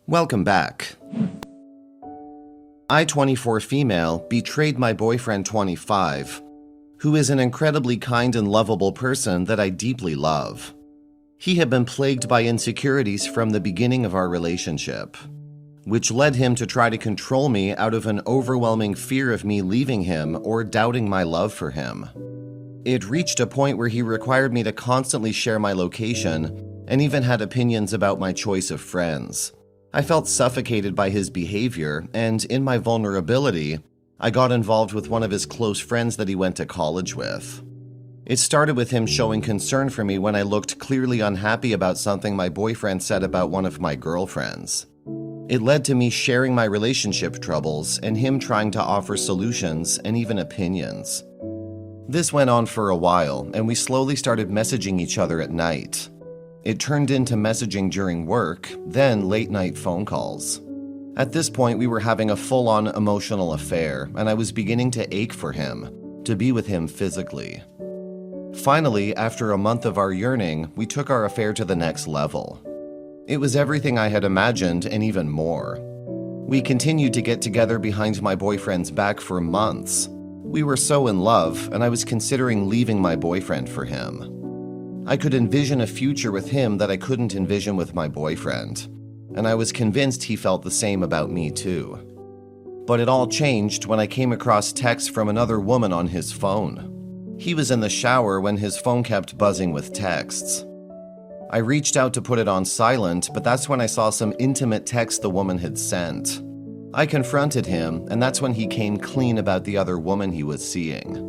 Welcome back. I, 24 female, betrayed my boyfriend, 25, who is an incredibly kind and lovable person that I deeply love. He had been plagued by insecurities from the beginning of our relationship, which led him to try to control me out of an overwhelming fear of me leaving him or doubting my love for him. It reached a point where he required me to constantly share my location and even had opinions about my choice of friends. I felt suffocated by his behavior, and in my vulnerability, I got involved with one of his close friends that he went to college with. It started with him showing concern for me when I looked clearly unhappy about something my boyfriend said about one of my girlfriends. It led to me sharing my relationship troubles and him trying to offer solutions and even opinions. This went on for a while, and we slowly started messaging each other at night. It turned into messaging during work, then late-night phone calls. At this point, we were having a full-on emotional affair, and I was beginning to ache for him, to be with him physically. Finally, after a month of our yearning, we took our affair to the next level. It was everything I had imagined and even more. We continued to get together behind my boyfriend's back for months. We were so in love, and I was considering leaving my boyfriend for him. I could envision a future with him that I couldn't envision with my boyfriend, and I was convinced he felt the same about me too. But it all changed when I came across texts from another woman on his phone. He was in the shower when his phone kept buzzing with texts. I reached out to put it on silent, but that's when I saw some intimate text the woman had sent. I confronted him, and that's when he came clean about the other woman he was seeing.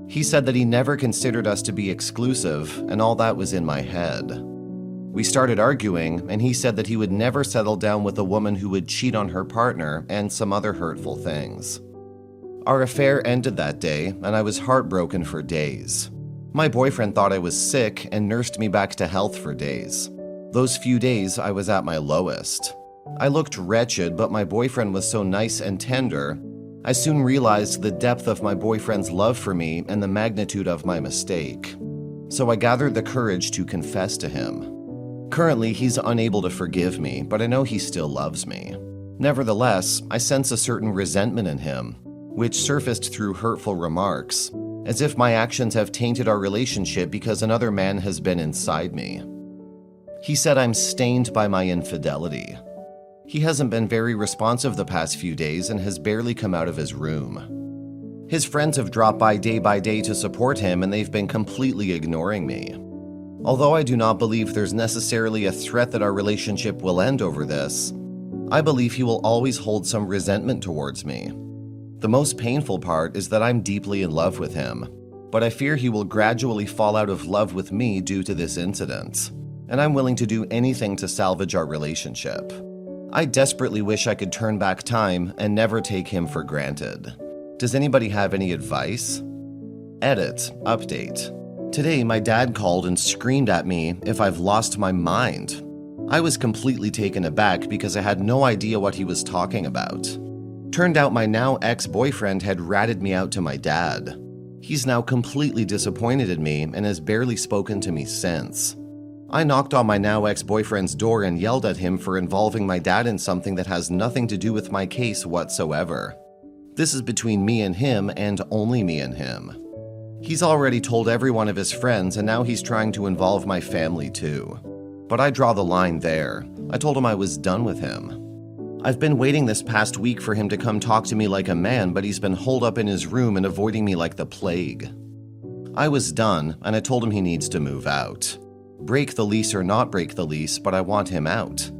He said that he never considered us to be exclusive, and all that was in my head. We started arguing, and he said that he would never settle down with a woman who would cheat on her partner and some other hurtful things. Our affair ended that day, and I was heartbroken for days. My boyfriend thought I was sick and nursed me back to health for days. Those few days, I was at my lowest. I looked wretched, but my boyfriend was so nice and tender. I soon realized the depth of my boyfriend's love for me and the magnitude of my mistake. So I gathered the courage to confess to him. Currently, he's unable to forgive me, but I know he still loves me. Nevertheless, I sense a certain resentment in him, which surfaced through hurtful remarks, as if my actions have tainted our relationship because another man has been inside me. He said I'm stained by my infidelity. He hasn't been very responsive the past few days and has barely come out of his room. His friends have dropped by day to support him, and they've been completely ignoring me. Although I do not believe there's necessarily a threat that our relationship will end over this, I believe he will always hold some resentment towards me. The most painful part is that I'm deeply in love with him, but I fear he will gradually fall out of love with me due to this incident, and I'm willing to do anything to salvage our relationship. I desperately wish I could turn back time and never take him for granted. Does anybody have any advice? Edit. Update. Today, my dad called and screamed at me if I've lost my mind. I was completely taken aback because I had no idea what he was talking about. Turned out my now ex-boyfriend had ratted me out to my dad. He's now completely disappointed in me and has barely spoken to me since. I knocked on my now ex-boyfriend's door and yelled at him for involving my dad in something that has nothing to do with my case whatsoever. This is between me and him, and only me and him. He's already told every one of his friends, and now he's trying to involve my family too. But I draw the line there. I told him I was done with him. I've been waiting this past week for him to come talk to me like a man, but he's been holed up in his room and avoiding me like the plague. I was done, and I told him he needs to move out. Break the lease or not break the lease, but I want him out.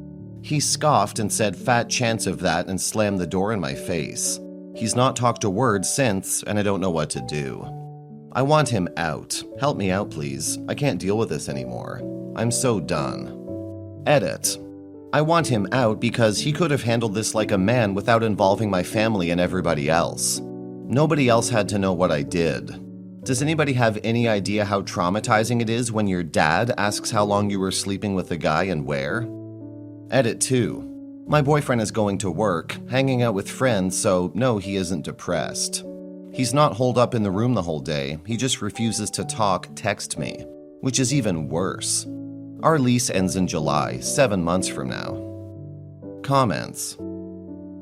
He scoffed and said fat chance of that and slammed the door in my face. He's not talked a word since, and I don't know what to do. I want him out. Help me out, please. I can't deal with this anymore. I'm so done. Edit. I want him out because he could have handled this like a man without involving my family and everybody else. Nobody else had to know what I did. Does anybody have any idea how traumatizing it is when your dad asks how long you were sleeping with the guy and where? Edit 2. My boyfriend is going to work, hanging out with friends, so no, he isn't depressed. He's not holed up in the room the whole day, he just refuses to talk, text me, which is even worse. Our lease ends in July, 7 months from now. Comments.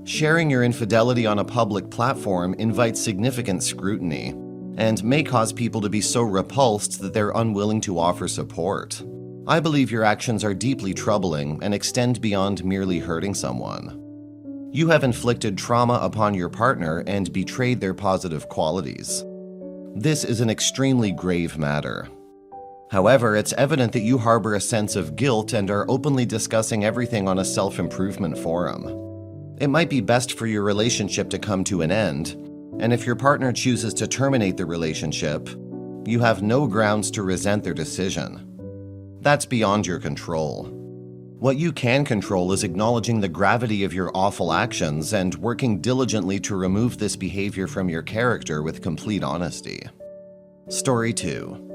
Sharing your infidelity on a public platform invites significant scrutiny and may cause people to be so repulsed that they're unwilling to offer support. I believe your actions are deeply troubling and extend beyond merely hurting someone. You have inflicted trauma upon your partner and betrayed their positive qualities. This is an extremely grave matter. However, it's evident that you harbor a sense of guilt and are openly discussing everything on a self-improvement forum. It might be best for your relationship to come to an end, and if your partner chooses to terminate the relationship, you have no grounds to resent their decision. That's beyond your control. What you can control is acknowledging the gravity of your awful actions and working diligently to remove this behavior from your character with complete honesty. Story 2.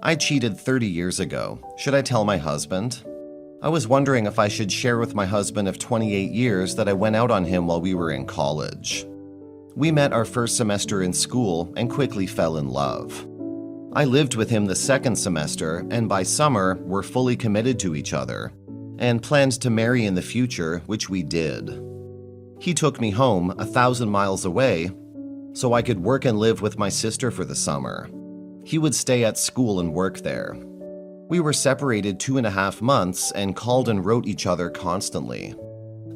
I cheated 30 years ago. Should I tell my husband? I was wondering if I should share with my husband of 28 years that I went out on him while we were in college. We met our first semester in school and quickly fell in love. I lived with him the second semester, and by summer, were fully committed to each other and planned to marry in the future, which we did. He took me home 1,000 miles away so I could work and live with my sister for the summer. He would stay at school and work there. We were separated 2.5 months and called and wrote each other constantly.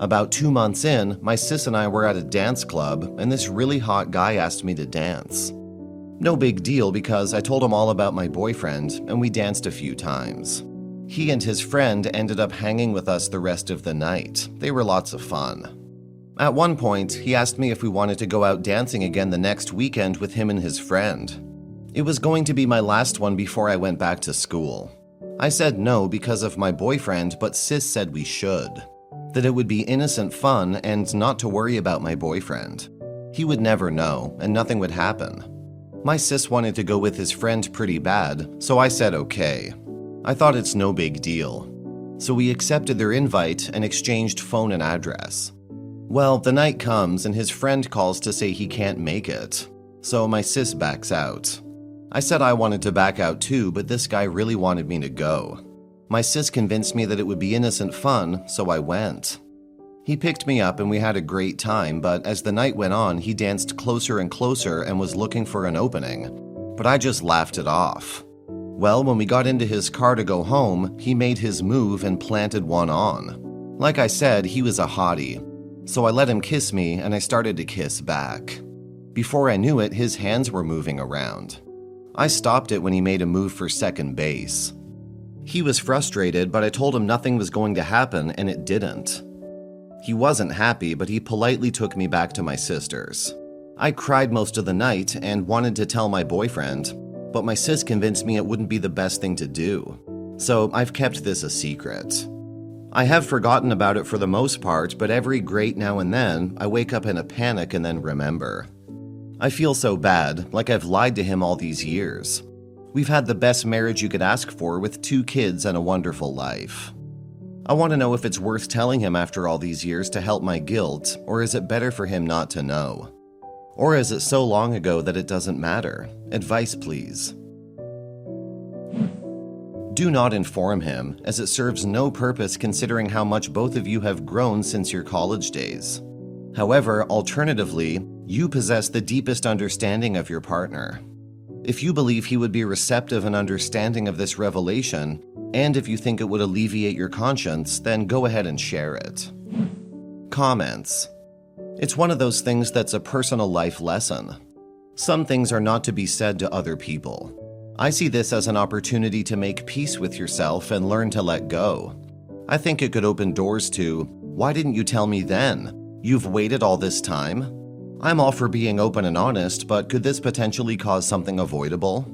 About 2 months in, my sis and I were at a dance club, and this really hot guy asked me to dance. No big deal because I told him all about my boyfriend, and we danced a few times. He and his friend ended up hanging with us the rest of the night. They were lots of fun. At one point, he asked me if we wanted to go out dancing again the next weekend with him and his friend. It was going to be my last one before I went back to school. I said no because of my boyfriend, but sis said we should. That it would be innocent fun and not to worry about my boyfriend. He would never know, and nothing would happen. My sis wanted to go with his friend pretty bad, so I said okay. I thought it's no big deal. So we accepted their invite and exchanged phone and address. Well, the night comes and his friend calls to say he can't make it. So my sis backs out. I said I wanted to back out too, but this guy really wanted me to go. My sis convinced me that it would be innocent fun, so I went. He picked me up and we had a great time, but as the night went on, he danced closer and closer and was looking for an opening. But I just laughed it off. Well, when we got into his car to go home, he made his move and planted one on. Like I said, he was a hottie. So I let him kiss me and I started to kiss back. Before I knew it, his hands were moving around. I stopped it when he made a move for second base. He was frustrated, but I told him nothing was going to happen, and it didn't. He wasn't happy, but he politely took me back to my sister's. I cried most of the night and wanted to tell my boyfriend, but my sis convinced me it wouldn't be the best thing to do. So I've kept this a secret. I have forgotten about it for the most part, but every great now and then, I wake up in a panic and then remember. I feel so bad, like I've lied to him all these years. We've had the best marriage you could ask for with 2 kids and a wonderful life. I want to know if it's worth telling him after all these years to help my guilt, or is it better for him not to know? Or is it so long ago that it doesn't matter? Advice, please. Do not inform him, as it serves no purpose considering how much both of you have grown since your college days. However, alternatively, you possess the deepest understanding of your partner. If you believe he would be receptive and understanding of this revelation, and if you think it would alleviate your conscience, then go ahead and share it. Comments. It's one of those things that's a personal life lesson. Some things are not to be said to other people. I see this as an opportunity to make peace with yourself and learn to let go. I think it could open doors to, why didn't you tell me then? You've waited all this time? I'm all for being open and honest, but could this potentially cause something avoidable?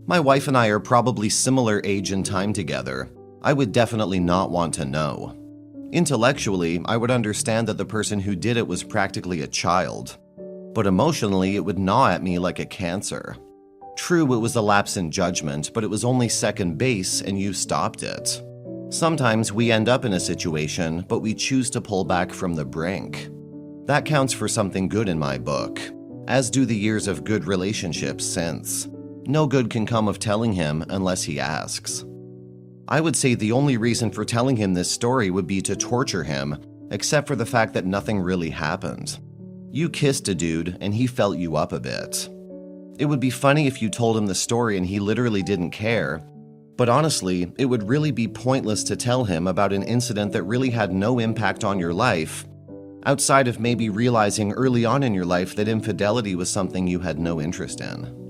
My wife and I are probably similar age and time together. I would definitely not want to know. Intellectually, I would understand that the person who did it was practically a child. But emotionally, it would gnaw at me like a cancer. True, it was a lapse in judgment, but it was only second base and you stopped it. Sometimes we end up in a situation, but we choose to pull back from the brink. That counts for something good in my book, as do the years of good relationships since. No good can come of telling him unless he asks. I would say the only reason for telling him this story would be to torture him except for the fact that nothing really happened. You kissed a dude and he felt you up a bit. It would be funny if you told him the story and he literally didn't care, but honestly, it would really be pointless to tell him about an incident that really had no impact on your life, outside of maybe realizing early on in your life that infidelity was something you had no interest in.